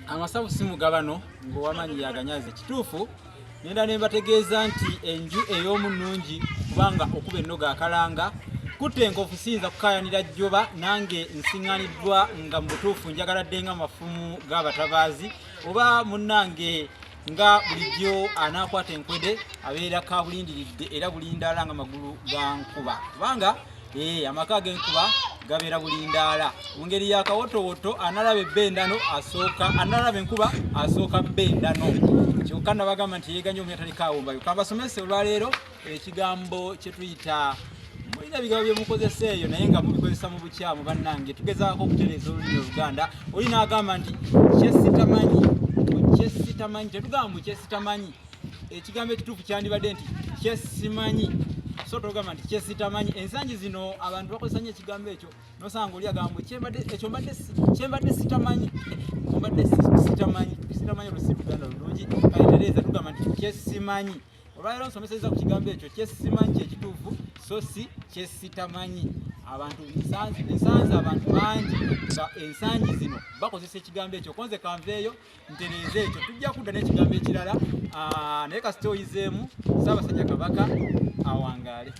amasabu si mugabano ng'owamanyi yaganyaze kituufu nenda ne mbategeeza nti enju ey'omunungi kubanga okuba ennoga akalanga kutenga okusinza kukayanira jjoba nange nsiŋŋaniddwa nga mu butuufu njagala ddenga amafumu g'abatabaazi oba munnange nga bulijjo anaakwata enkwede abeera kabulindiridde era bulindaala nga magulu ga nkuba kubanga amaka g'enkuba gabeera bulindaala mu ngeri y'akawotowoto analaba ebbendano asooka analaba enkuba asooka bbendano kyokka nabagamba nti yeeganya omu yatalikawombayo kambasomese olwaleero ekigambo kye tuyita mulina ebigambo bye mukozesa eyo naye nga mubikozesa mu bukyamu bannange tugezaako okutereeza olulimi Oluganda oli n'agamba nti kyesitamanyi tetugamba mu kyesitamanyi ekigambo ekituufu kyandibadde nti kyesimanyi so togamba nti kyesitamanyi ensangi zino abantu bakozesa nnyo ekigambo ekyo nosanga oli agamba kyembadde sitamanyi sitamanyi olusi Luganda lulungi kale Tereeza tugamba nti kyesimanyi olwaleero nsomeseza ku kigambo ekyo kyesimanyi kyekituufu so si kyesitamanyi abantu ensanzi abantu bangi nga ensangi zino bakozesa ekigambo ekyo konze kanveeyo ntereeza ekyo tujja kudda n'ekigambo ekirala naye kasita oyizeemu Ssaabasajja Kabaka awangaale.